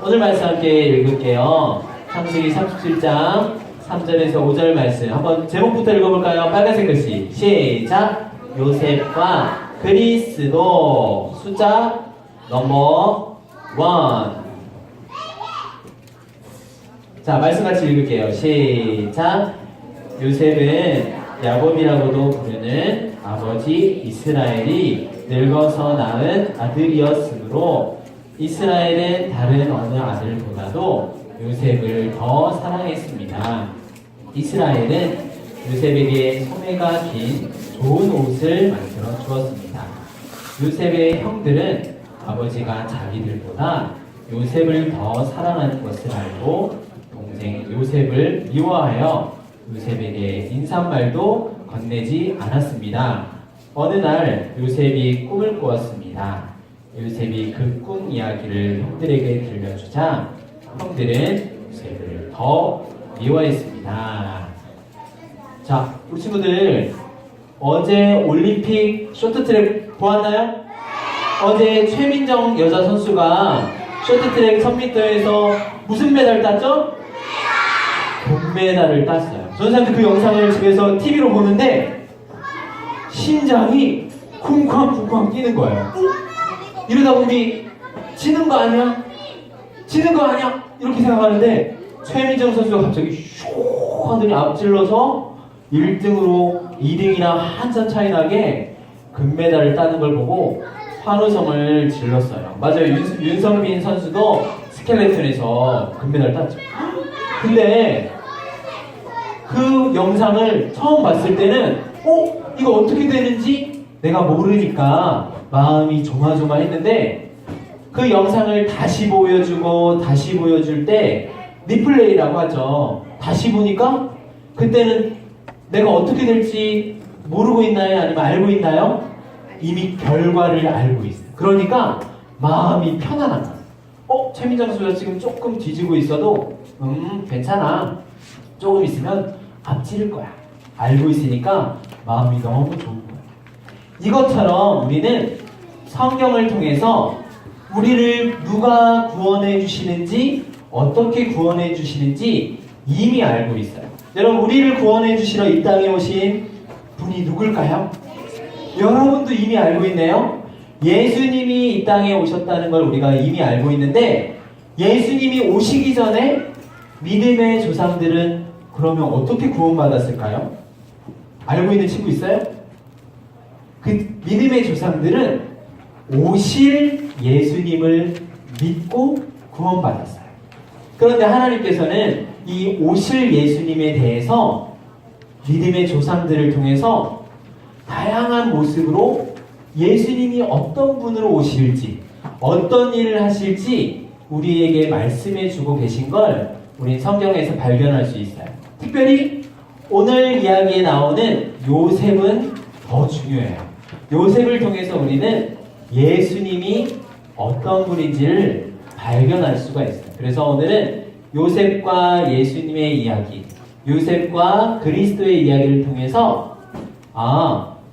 오늘 말씀 함께 읽을게요. 창세기 37장 3절에서 5절 말씀. 한번 제목부터 읽어볼까요? 빨간색 글씨. 시작! 요셉과 그리스도. 숫자 넘버 1. 자, 말씀 같이 읽을게요. 시작! 요셉은 야곱이라고도 부르는 아버지 이스라엘이 늙어서 낳은 아들이었으므로 이스라엘은 다른 어느 아들보다도 요셉을 더 사랑했습니다. 이스라엘은 요셉에게 소매가 긴 좋은 옷을 만들어 주었습니다. 요셉의 형들은 아버지가 자기들보다 요셉을 더 사랑하는 것을 알고 동생 요셉을 미워하여 요셉에게 인사말도 건네지 않았습니다. 어느 날 요셉이 꿈을 꾸었습니다. 요셉이 그 꿈 이야기를 형들에게 들려주자 형들은 요셉을 더 미워했습니다. 자, 우리 친구들 어제 올림픽 쇼트트랙 보았나요? 어제 최민정 여자 선수가 쇼트트랙 1000m에서 무슨 메달 땄죠? 금메달을 땄어요. 저는 사실 그 영상을 집에서 TV로 보는데 심장이 쿵쾅쿵쾅 뛰는 거예요. 이러다 보니 지는 거 아니야? 지는 거 아니야? 이렇게 생각하는데 최민정 선수가 갑자기 슉 하더니 앞질러서 1등으로 2등이랑 한참 차이 나게 금메달을 따는 걸 보고 환호성을 질렀어요. 맞아요. 윤성빈 선수도 스켈레톤에서 금메달 땄죠. 근데 그 영상을 처음 봤을 때는 이거 어떻게 되는지 내가 모르니까 마음이 조마조마했는데 그 영상을 다시 보여주고 다시 보여줄 때 리플레이라고 하죠. 다시 보니까 그때는 내가 어떻게 될지 모르고 있나요? 아니면 알고 있나요? 이미 결과를 알고 있어요. 그러니까 마음이 편안한 거예요. 최민정 선수가 지금 조금 뒤지고 있어도 괜찮아. 조금 있으면 앞지를 거야. 알고 있으니까 마음이 너무 좋은 거예요. 이것처럼 우리는 성경을 통해서 우리를 누가 구원해 주시는지 어떻게 구원해 주시는지 이미 알고 있어요. 여러분, 우리를 구원해 주시러 이 땅에 오신 분이 누굴까요? 여러분도 이미 알고 있네요. 예수님이 이 땅에 오셨다는 걸 우리가 이미 알고 있는데 예수님이 오시기 전에 믿음의 조상들은 그러면 어떻게 구원받았을까요? 알고 있는 친구 있어요? 그 믿음의 조상들은 오실 예수님을 믿고 구원받았어요. 그런데 하나님께서는 이 오실 예수님에 대해서 믿음의 조상들을 통해서 다양한 모습으로 예수님이 어떤 분으로 오실지 어떤 일을 하실지 우리에게 말씀해 주고 계신 걸 우린 성경에서 발견할 수 있어요. 특별히 오늘 이야기에 나오는 요셉은 더 중요해요. 요셉을 통해서 우리는 예수님이 어떤 분인지를 발견할 수가 있어요. 그래서 오늘은 요셉과 예수님의 이야기, 요셉과 그리스도의 이야기를 통해서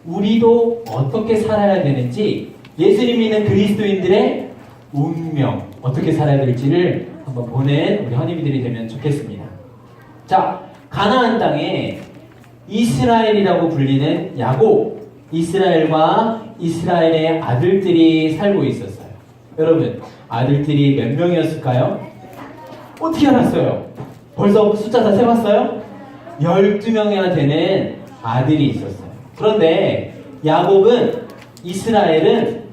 우리도 어떻게 살아야 되는지, 예수님 믿는 그리스도인들의 운명 어떻게 살아야 될지를 한번 보는 우리 헌임들이 되면 좋겠습니다. 자, 가나안 땅에 이스라엘이라고 불리는 야곱, 이스라엘과 이스라엘의 아들들이 살고 있었어요. 여러분, 아들들이 몇 명이었을까요? 어떻게 알았어요? 벌써 숫자 다 세봤어요? 12명이나 되는 아들이 있었어요. 그런데 야곱은, 이스라엘은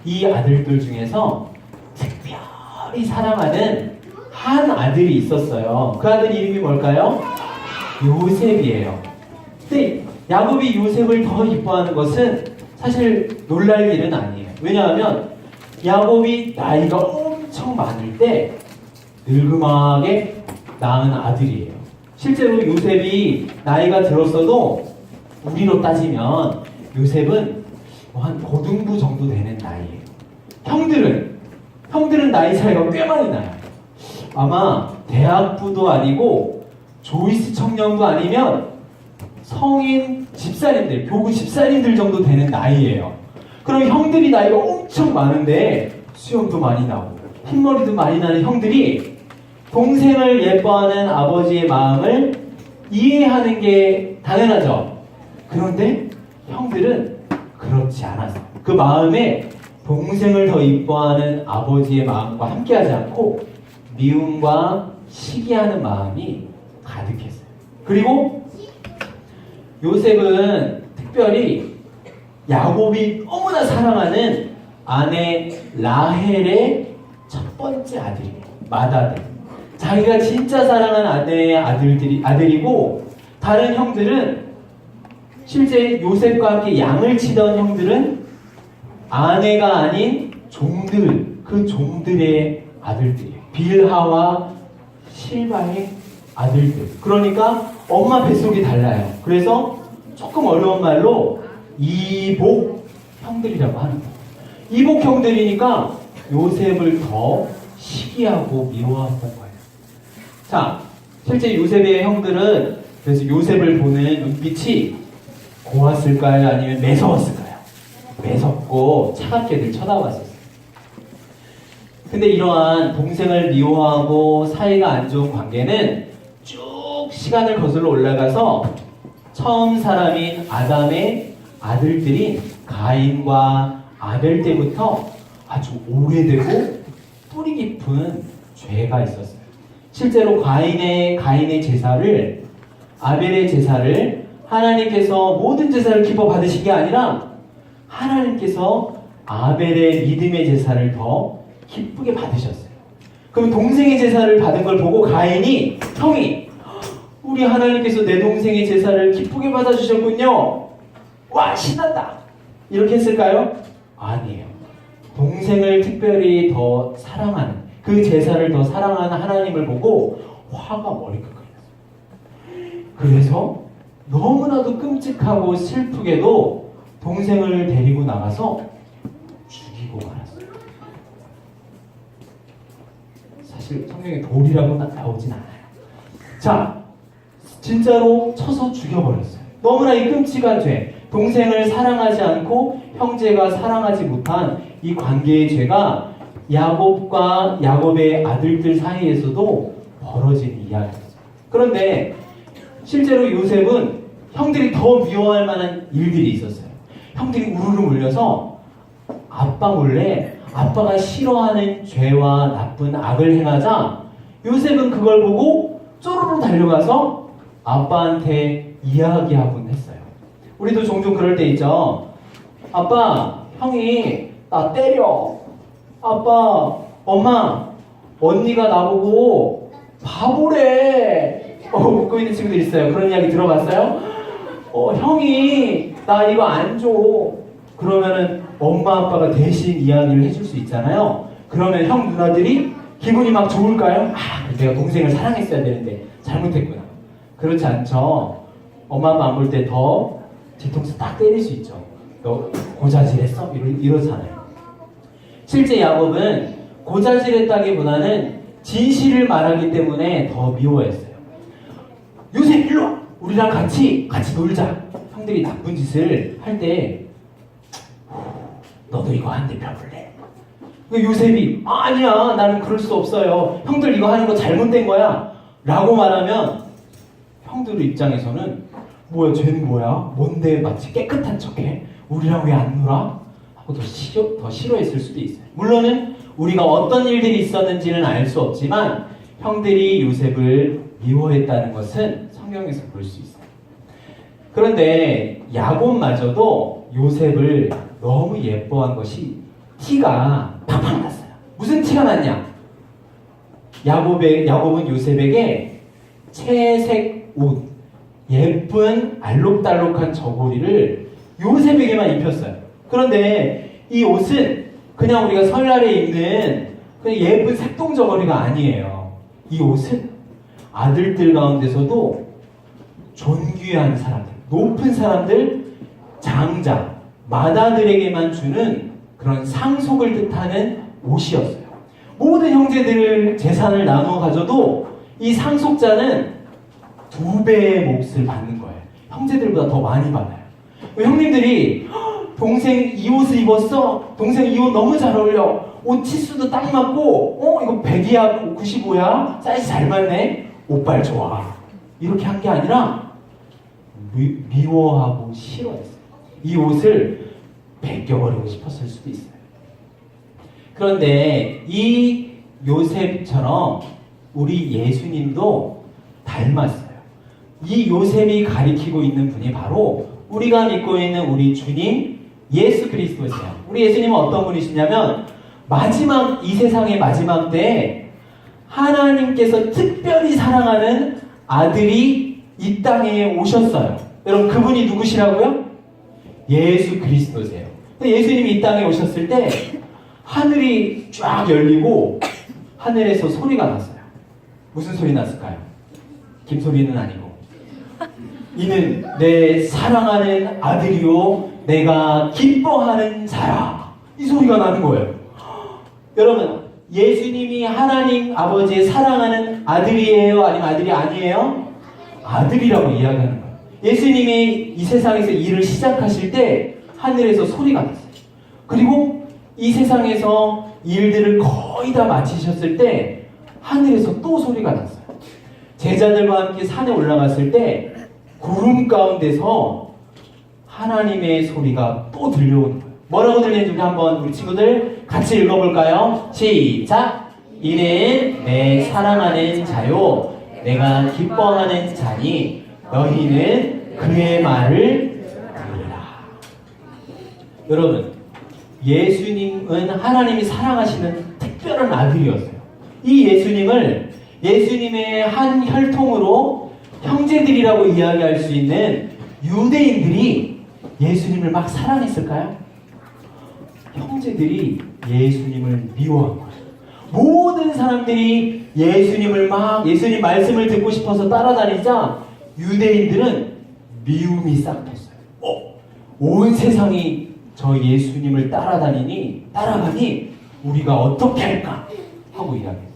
이 아들들 중에서 특별히 사랑하는 한 아들이 있었어요. 그 아들 이름이 뭘까요? 요셉이에요. 근데 야곱이 요셉을 더 이뻐하는 것은 사실 놀랄 일은 아니에요. 왜냐하면 야곱이 나이가 엄청 많을 때 늙음하게 낳은 아들이에요. 실제로 요셉이 나이가 들었어도 우리로 따지면 요셉은 한 고등부 정도 되는 나이예요. 형들은 나이 차이가 꽤 많이 나요. 아마 대학부도 아니고 조이스 청년도 아니면 성인 집사님들, 교구 집사님들 정도 되는 나이예요. 그럼 형들이 나이가 엄청 많은데 수염도 많이 나고 흰머리도 많이 나는 형들이 동생을 예뻐하는 아버지의 마음을 이해하는 게 당연하죠. 그런데 형들은 그렇지 않아서 그 마음에 동생을 더 이뻐하는 아버지의 마음과 함께하지 않고 미움과 시기하는 마음이 가득했어요. 그리고 요셉은 특별히 야곱이 너무나 사랑하는 아내 라헬의 첫 번째 아들이에요. 맏아들. 자기가 진짜 사랑하는 아내의 아들이고, 다른 형들은 실제 요셉과 함께 양을 치던 형들은 아내가 아닌 종들, 그 종들의 아들들이에요. 빌하와 실바의 아들들. 그러니까 엄마 뱃속이 달라요. 그래서 조금 어려운 말로 이복 형들이라고 하는 거예요. 이복 형들이니까 요셉을 더 시기하고 미워했던 거예요. 자, 실제 요셉의 형들은 그래서 요셉을 보는 눈빛이 고왔을까요? 아니면 매서웠을까요? 매섭고 차갑게들 쳐다봤었어요. 근데 이러한 동생을 미워하고 사이가 안 좋은 관계는 쭉 시간을 거슬러 올라가서 처음 사람인 아담의 아들들인 가인과 아벨 때부터 아주 오래되고 뿌리 깊은 죄가 있었어요. 실제로 가인의 제사를, 아벨의 제사를 하나님께서 모든 제사를 기뻐 받으신 게 아니라 하나님께서 아벨의 믿음의 제사를 더 기쁘게 받으셨어요. 그럼 동생의 제사를 받은 걸 보고 가인이, 형이, 우리 하나님께서 내 동생의 제사를 기쁘게 받아주셨군요. 와, 신난다. 이렇게 했을까요? 아니에요. 동생을 특별히 더 사랑하는, 그 제사를 더 사랑하는 하나님을 보고 화가 머리끝 걸렸어요. 그래서 너무나도 끔찍하고 슬프게도 동생을 데리고 나가서 죽이고 말았어요. 사실 성경에 돌이라고 나오진 않아요. 자, 진짜로 쳐서 죽여버렸어요. 너무나 이 끔찍한 죄, 동생을 사랑하지 않고 형제가 사랑하지 못한 이 관계의 죄가 야곱과 야곱의 아들들 사이에서도 벌어진 이야기였어요. 그런데 실제로 요셉은 형들이 더 미워할 만한 일들이 있었어요. 형들이 우르르 몰려서 아빠 몰래 아빠가 싫어하는 죄와 나쁜 악을 행하자 요셉은 그걸 보고 쪼르르 달려가서 아빠한테 이야기하곤 했어요. 우리도 종종 그럴 때 있죠. 아빠, 형이 나 때려. 아빠, 엄마, 언니가 나보고 바보래. 웃고 있는 친구들 있어요. 그런 이야기 들어봤어요? 형이 나 이거 안 줘. 그러면은 엄마 아빠가 대신 이야기를 해줄 수 있잖아요. 그러면 형 누나들이 기분이 막 좋을까요? 내가 동생을 사랑했어야 되는데 잘못했구나. 그렇지 않죠. 엄마 아빠 안 볼 때 더 뒤통수 딱 때릴 수 있죠. 너 고자질했어? 이러잖아요. 실제 야곱은 고자질했다기보다는 진실을 말하기 때문에 더 미워했어요. 요셉 일로 와! 우리랑 같이 놀자. 형들이 나쁜 짓을 할 때 너도 이거 한 대 펴볼래? 요셉이 아니야, 나는 그럴 수 없어요. 형들 이거 하는 거 잘못된 거야 라고 말하면 형들 입장에서는 뭐야, 쟤는 뭐야? 뭔데 마치 깨끗한 척해? 우리랑 왜 안 놀아? 하고 더 싫어했을 수도 있어요. 물론은 우리가 어떤 일들이 있었는지는 알 수 없지만 형들이 요셉을 미워했다는 것은 성경에서 볼 수 있어요. 그런데 야곱마저도 요셉을 너무 예뻐한 것이 티가 팍팍 났어요. 무슨 티가 났냐? 야곱은 요셉에게 채색 옷, 예쁜 알록달록한 저고리를 요셉에게만 입혔어요. 그런데 이 옷은 그냥 우리가 설날에 입는 그냥 예쁜 색동 저고리가 아니에요. 이 옷은 아들들 가운데서도 존귀한 사람들, 높은 사람들, 장자, 맏아들에게만 주는 그런 상속을 뜻하는 옷이었어요. 모든 형제들 재산을 나누어 가져도 이 상속자는 2배의 몫을 받는 거예요. 형제들보다 더 많이 받아요. 형님들이 동생 이 옷을 입었어? 동생 이 옷 너무 잘 어울려. 옷 치수도 딱 맞고 이거 100이야 95야 사이즈 잘 맞네 옷빨 좋아 이렇게 한 게 아니라 미워하고 싫어했어요. 이 옷을 벗겨버리고 싶었을 수도 있어요. 그런데 이 요셉처럼 우리 예수님도 닮았어요. 이 요셉이 가리키고 있는 분이 바로 우리가 믿고 있는 우리 주님 예수 그리스도세요. 우리 예수님은 어떤 분이시냐면 이 세상의 마지막 때에 하나님께서 특별히 사랑하는 아들이 이 땅에 오셨어요. 여러분 그분이 누구시라고요? 예수 그리스도세요. 예수님이 이 땅에 오셨을 때 하늘이 쫙 열리고 하늘에서 소리가 났어요. 무슨 소리 났을까요? 김소리는 아니고 이는 내 사랑하는 아들이요 내가 기뻐하는 자라 이 소리가 나는 거예요. 여러분 예수님이 하나님 아버지의 사랑하는 아들이에요? 아니면 아들이 아니에요? 아들이라고 이야기하는 거예요. 예수님이 이 세상에서 일을 시작하실 때 하늘에서 소리가 났어요. 그리고 이 세상에서 일들을 거의 다 마치셨을 때 하늘에서 또 소리가 났어요. 제자들과 함께 산에 올라갔을 때 구름 가운데서 하나님의 소리가 또 들려오는 거예요. 뭐라고 들리는지 우리 한번 우리 친구들 같이 읽어볼까요? 시작! 이는 내 사랑하는 자요 내가 기뻐하는 자니 너희는 그의 말을 들으라. 여러분 예수님은 하나님이 사랑하시는 특별한 아들이었어요. 이 예수님의 한 혈통으로 형제들이라고 이야기할 수 있는 유대인들이 예수님을 막 사랑했을까요? 형제들이 예수님을 미워한 거예요. 모든 사람들이 예수님 말씀을 듣고 싶어서 따라다니자 유대인들은 미움이 싹 텄어요. 온 세상이 저 예수님을 따라가니 우리가 어떻게 할까? 하고 이야기했어요.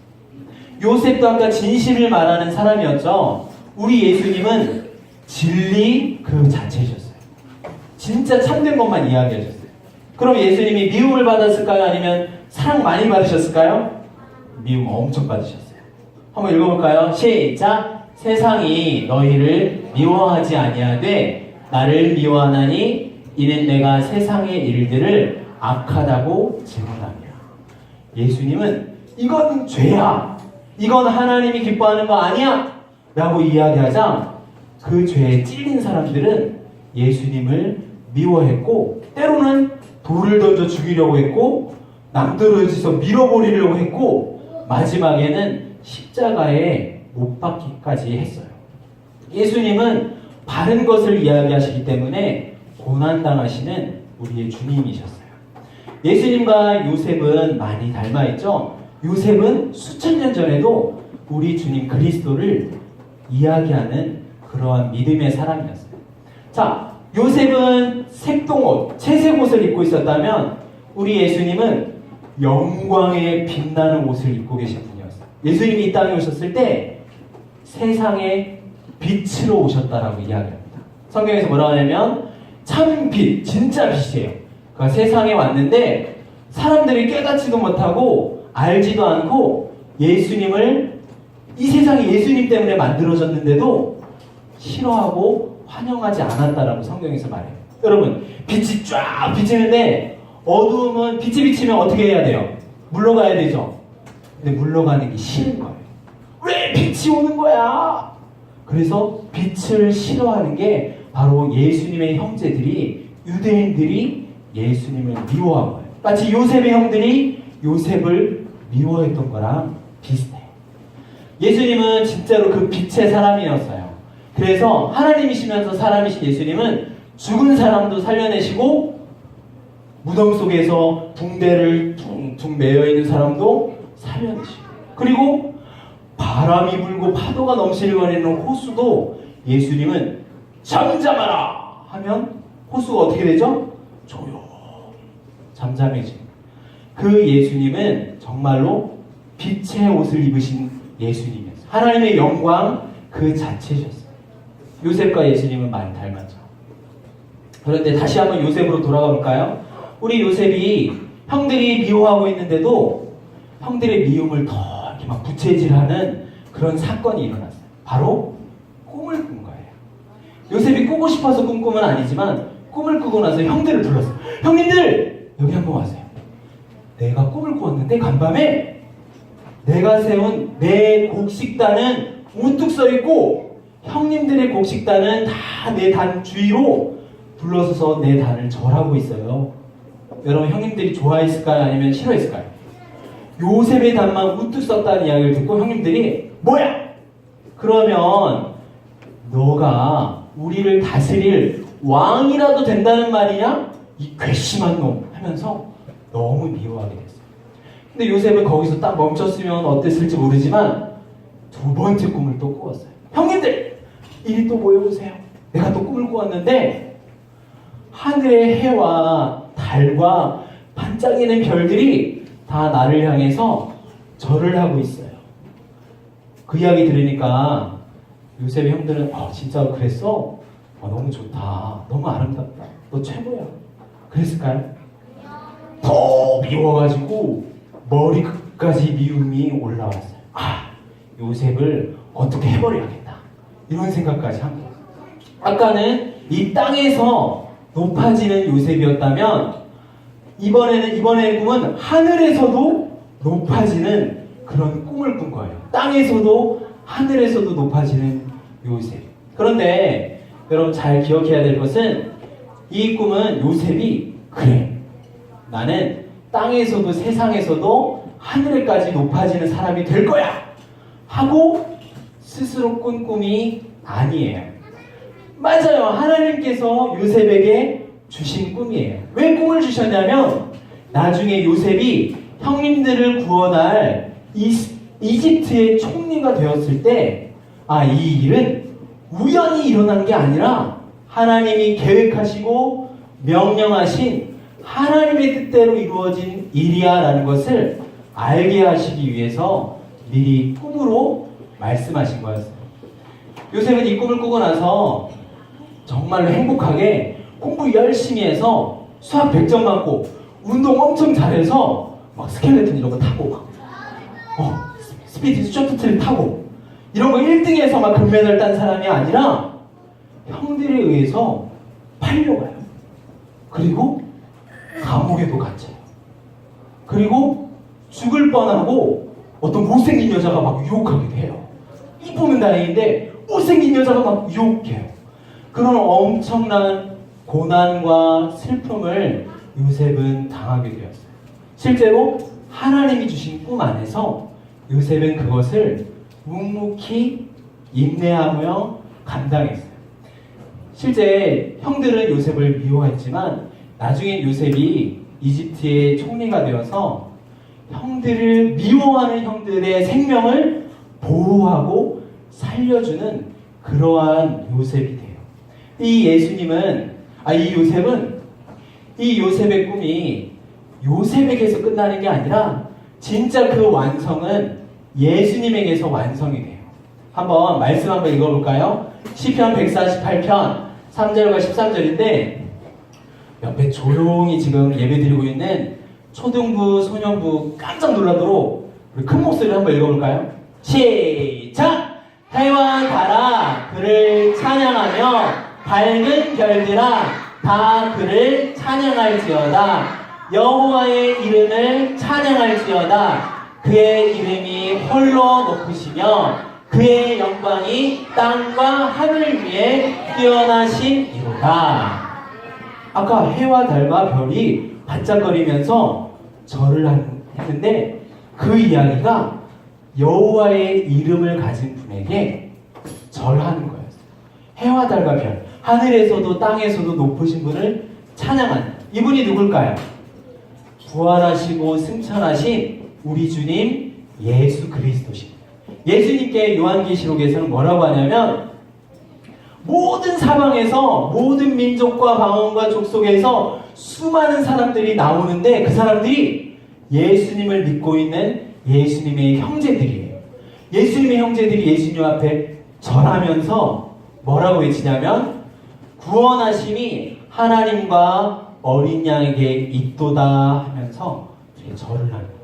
요셉도 아까 진실을 말하는 사람이었죠. 우리 예수님은 진리 그 자체이셨어요. 진짜 참된 것만 이야기하셨어요. 그럼 예수님이 미움을 받았을까요? 아니면 사랑 많이 받으셨을까요? 미움 엄청 받으셨어요. 한번 읽어볼까요? 시작! 세상이 너희를 미워하지 아니하되 나를 미워하나니 이는 내가 세상의 일들을 악하다고 증언합니다. 예수님은 이건 죄야. 이건 하나님이 기뻐하는 거 아니야. 라고 이야기하자 그 죄에 찔린 사람들은 예수님을 미워했고 때로는 돌을 던져 죽이려고 했고 낭떠러지에서 밀어버리려고 했고 마지막에는 십자가에 못 박기까지 했어요. 예수님은 바른 것을 이야기하시기 때문에 고난당하시는 우리의 주님이셨어요. 예수님과 요셉은 많이 닮아있죠. 요셉은 수천 년 전에도 우리 주님 그리스도를 이야기하는 그러한 믿음의 사람이었어요. 자, 요셉은 색동옷, 채색 옷을 입고 있었다면 우리 예수님은 영광에 빛나는 옷을 입고 계신 분이었어요. 예수님이 이 땅에 오셨을 때 세상의 빛으로 오셨다라고 이야기합니다. 성경에서 뭐라고 하냐면 참 빛, 진짜 빛이에요. 그러니까 세상에 왔는데 사람들이 깨닫지도 못하고 알지도 않고 예수님을 이 세상이 예수님 때문에 만들어졌는데도 싫어하고 환영하지 않았다라고 성경에서 말해요. 여러분 빛이 쫙 비치는데 어두움은 빛이 비치면 어떻게 해야 돼요? 물러가야 되죠. 근데 물러가는 게 싫은 거예요. 왜 빛이 오는 거야? 그래서 빛을 싫어하는 게 바로 예수님의 형제들이 유대인들이 예수님을 미워한 거예요. 마치 요셉의 형들이 요셉을 미워했던 거랑 비슷해요. 예수님은 진짜로 그 빛의 사람이었어요. 그래서 하나님이시면서 사람이신 예수님은 죽은 사람도 살려내시고 무덤 속에서 붕대를 퉁퉁 매여있는 사람도 살려내시고 그리고 바람이 불고 파도가 넘실거리는 호수도 예수님은 잠잠하라 하면 호수가 어떻게 되죠? 조용 잠잠해집니다. 그 예수님은 정말로 빛의 옷을 입으신 예수님이었어요. 하나님의 영광 그 자체셨어요. 요셉과 예수님은 많이 닮았죠. 그런데 다시 한번 요셉으로 돌아가 볼까요? 우리 요셉이 형들이 미워하고 있는데도 형들의 미움을 더 이렇게 막 부채질하는 그런 사건이 일어났어요. 바로 꿈을 꾼 거예요. 요셉이 꾸고 싶어서 꾼 꿈은 아니지만 꿈을 꾸고 나서 형들을 불렀어요. 형님들! 여기 한번 와세요. 내가 꿈을 꾸었는데 간밤에 내가 세운 내 곡식단은 우뚝 서 있고 형님들의 곡식단은 다 내 단 주위로 둘러서서 내 단을 절하고 있어요. 여러분 형님들이 좋아했을까요? 아니면 싫어했을까요? 요셉의 단만 우뚝 섰다는 이야기를 듣고 형님들이 뭐야? 그러면 너가 우리를 다스릴 왕이라도 된다는 말이냐? 이 괘씸한 놈 하면서 너무 미워하게 됐어요. 근데 요셉은 거기서 딱 멈췄으면 어땠을지 모르지만 두 번째 꿈을 또 꾸었어요. 형님들! 이리 또 모여보세요. 내가 또 꿈을 꾸었는데 하늘의 해와 달과 반짝이는 별들이 다 나를 향해서 절을 하고 있어요. 그 이야기 들으니까 요셉의 형들은 진짜 그랬어? 너무 좋다. 너무 아름답다. 너 최고야. 그랬을까요? 더 미워가지고 머리 끝까지 미움이 올라왔어요. 요셉을 어떻게 해버려야겠다. 이런 생각까지 한 거예요. 아까는 이 땅에서 높아지는 요셉이었다면 이번의 꿈은 하늘에서도 높아지는 그런 꿈을 꾼 거예요. 땅에서도 하늘에서도 높아지는 요셉. 그런데 여러분 잘 기억해야 될 것은 이 꿈은 요셉이 그래. 나는 땅에서도 세상에서도 하늘에까지 높아지는 사람이 될 거야. 하고 스스로 꾼 꿈이 아니에요. 맞아요. 하나님께서 요셉에게 주신 꿈이에요. 왜 꿈을 주셨냐면 나중에 요셉이 형님들을 구원할 이집트의 총리가 되었을 때 이 일은 우연히 일어난 게 아니라 하나님이 계획하시고 명령하신 하나님의 뜻대로 이루어진 일이야라는 것을 알게 하시기 위해서 미리 꿈으로 말씀하신 거였어요. 요셉은 이 꿈을 꾸고 나서 정말로 행복하게 공부 열심히 해서 수학 100점 맞고 운동 엄청 잘해서 막 스켈레톤 이런 거 타고 스피드 쇼트트랙 타고 이런 거 1등해서 막 금메달 딴 사람이 아니라 형들에 의해서 팔려가요. 그리고 감옥에도 갇혀요. 그리고 죽을 뻔하고 어떤 못생긴 여자가 막 유혹하기도 해요. 이쁘면 다행인데 못생긴 여자가 막 유혹해요. 그런 엄청난 고난과 슬픔을 요셉은 당하게 되었어요. 실제로 하나님이 주신 꿈 안에서 요셉은 그것을 묵묵히 인내하며 감당했어요. 실제 형들은 요셉을 미워했지만 나중에 요셉이 이집트의 총리가 되어서 형들을 미워하는 형들의 생명을 보호하고 살려주는 그러한 요셉이 돼요. 이 요셉은 이 요셉의 꿈이 요셉에게서 끝나는 게 아니라 진짜 그 완성은 예수님에게서 완성이 돼요. 말씀 한번 읽어볼까요? 시편 148편 3절과 13절인데 옆에 조용히 지금 예배드리고 있는 초등부, 소년부 깜짝 놀라도록 우리 큰 목소리로 한번 읽어볼까요? 시작! 해와 달아 그를 찬양하며 밝은 별들아 다 그를 찬양할지어다. 여호와의 이름을 찬양할지어다. 그의 이름이 홀로 높으시며 그의 영광이 땅과 하늘 위에 뛰어나시니로다. 아까 해와 달과 별이 반짝거리면서 절을 했는데 그 이야기가 여호와의 이름을 가진 분에게 절하는 거였어요. 해와 달과 별, 하늘에서도 땅에서도 높으신 분을 찬양하는 이분이 누굴까요? 부활하시고 승천하신 우리 주님 예수 그리스도십니다. 예수님께 요한계시록에서는 뭐라고 하냐면 모든 사방에서 모든 민족과 방언과 족속에서 수많은 사람들이 나오는데 그 사람들이 예수님을 믿고 있는 예수님의 형제들이에요. 예수님의 형제들이 예수님 앞에 절하면서 뭐라고 외치냐면 구원하심이 하나님과 어린 양에게 있도다 하면서 이렇게 절을 하는 거예요.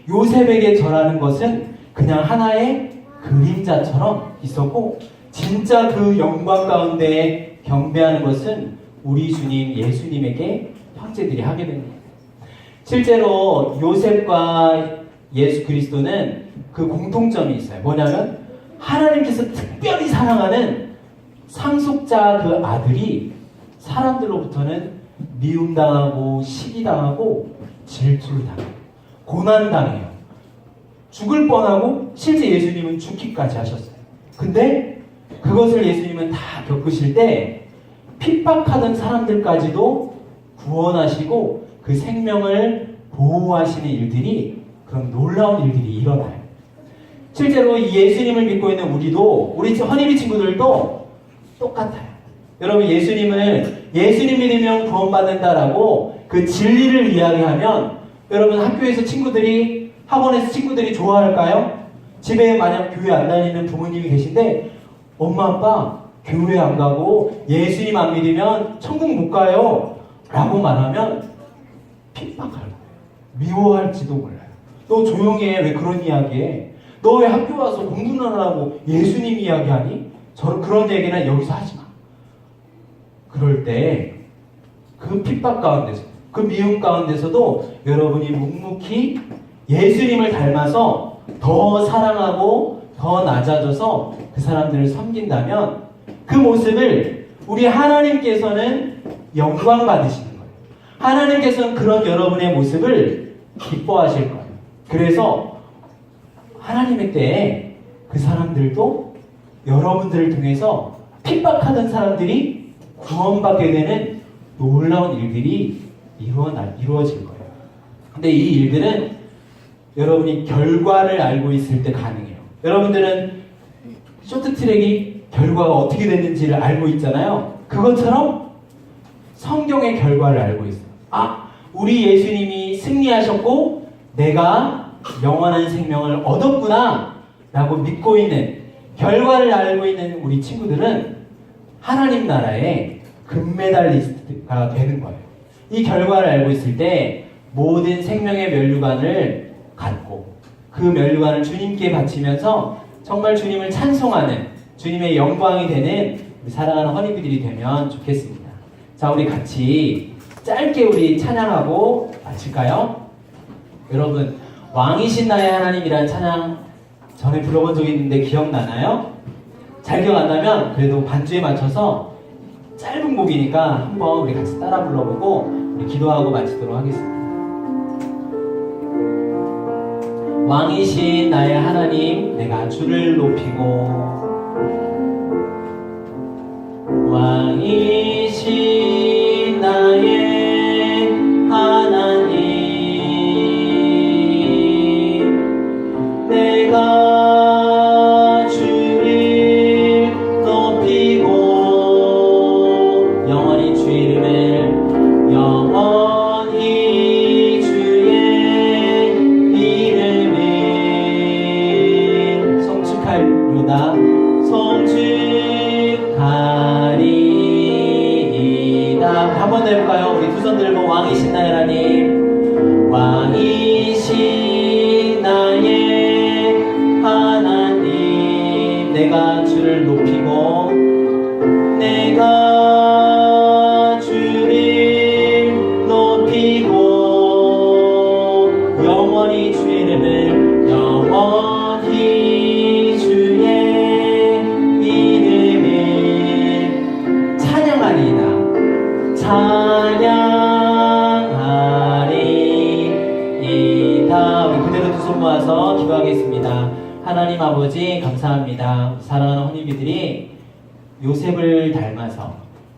요셉에게 절하는 것은 그냥 하나의 그림자처럼 있었고, 진짜 그 영광 가운데 경배하는 것은 우리 주님 예수님에게 형제들이 하게 됩니다. 실제로 요셉과 예수 그리스도는 그 공통점이 있어요. 뭐냐면 하나님께서 특별히 사랑하는 상속자 그 아들이 사람들로부터는 미움당하고 시기당하고 질투를 당해요. 고난당해요. 죽을 뻔하고 실제 예수님은 죽기까지 하셨어요. 근데 그것을 예수님은 다 겪으실 때 핍박하던 사람들까지도 구원하시고 그 생명을 보호하시는 일들이, 그런 놀라운 일들이 일어나요. 실제로 예수님을 믿고 있는 우리도, 우리 허니비 친구들도 똑같아요. 여러분, 예수님 믿으면 구원받는다라고 그 진리를 이야기하면, 여러분 학교에서 친구들이, 학원에서 친구들이 좋아할까요? 집에 만약 교회 안 다니는 부모님이 계신데 엄마 아빠 교회 안 가고 예수님 안 믿으면 천국 못 가요 라고 말하면 핍박할 거예요. 미워할지도 몰라요. 너 조용히 해. 왜 그런 이야기해? 너 왜 학교 와서 공부는 안 하고 예수님 이야기하니? 그런 얘기는 여기서 하지 마. 그럴 때 그 핍박 가운데서, 그 미움 가운데서도 여러분이 묵묵히 예수님을 닮아서 더 사랑하고 더 낮아져서 그 사람들을 섬긴다면, 그 모습을 우리 하나님께서는 영광 받으시는 거예요. 하나님께서는 그런 여러분의 모습을 기뻐하실 거예요. 그래서 하나님의 때에 그 사람들도 여러분들을 통해서 핍박하던 사람들이 구원받게 되는 놀라운 일들이 이루어질 거예요. 근데 이 일들은 여러분이 결과를 알고 있을 때 가능해요. 여러분들은 쇼트트랙이 결과가 어떻게 됐는지를 알고 있잖아요. 그것처럼 성경의 결과를 알고 있어요. 아, 우리 예수님이 승리하셨고 내가 영원한 생명을 얻었구나 라고 믿고 있는, 결과를 알고 있는 우리 친구들은 하나님 나라의 금메달리스트가 되는 거예요. 이 결과를 알고 있을 때 모든 생명의 면류관을 갖고 그 면류관을 주님께 바치면서 정말 주님을 찬송하는, 주님의 영광이 되는 우리 사랑하는 허니비들이 되면 좋겠습니다. 자, 우리 같이 짧게 우리 찬양하고 마칠까요? 여러분, 왕이신 나의 하나님이라는 찬양 전에 불러본 적이 있는데 기억나나요? 잘 기억 안 나면 그래도 반주에 맞춰서 짧은 곡이니까 한번 우리 같이 따라 불러보고 우리 기도하고 마치도록 하겠습니다. 왕이신 나의 하나님, 내가 주를 높이고, 왕이신 나의 하나님, 내가 주를 높이고 영원히 주 이름을, 영원히 주의 이름을 송축하리로다, 송축하리이다. 한 번 더 해볼까요? 우리 두 손 들고 왕이신 나의 하나님, 왕이신 나의 하나님, 내가 주를 높이고 내가 주를 높이고 영원히 주 이름을, 영원히 주의 이름을 찬양하리이다. 찬양하리이다. 우리 그대로 두 손 모아서 기도하겠습니다. 하나님 아버지, 감사합니다. 사랑하는 허니비들이 요셉을 닮아서,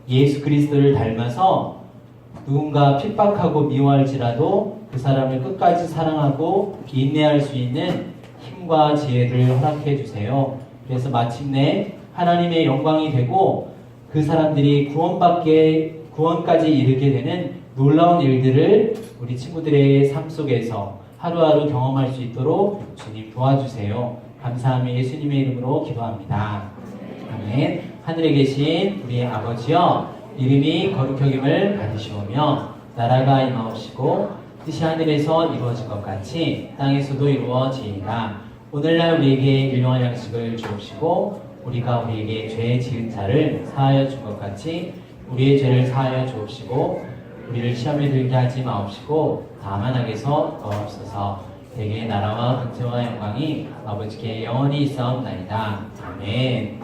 예수 그리스도를 닮아서 누군가 핍박하고 미워할지라도 그 사람을 끝까지 사랑하고 인내할 수 있는 힘과 지혜를 허락해 주세요. 그래서 마침내 하나님의 영광이 되고 그 사람들이 구원까지 이르게 되는 놀라운 일들을 우리 친구들의 삶 속에서 하루하루 경험할 수 있도록 주님 도와주세요. 감사하며 예수님의 이름으로 기도합니다. 아멘. 하늘에 계신 우리 아버지여, 이름이 거룩히 여김을 받으시오며 나라가 임하옵시고 뜻이 하늘에서 이루어진 것 같이 땅에서도 이루어지이다. 오늘날 우리에게 일용할 양식을 주옵시고 우리가 우리에게 죄 지은 자를 사하여 준 것 같이 우리의 죄를 사하여 주옵시고 우리를 시험에 들게 하지 마옵시고 다만 악에서 넣옵소서. 대개 나라와 권세와 영광이 아버지께 영원히 있사옵나이다. 아멘.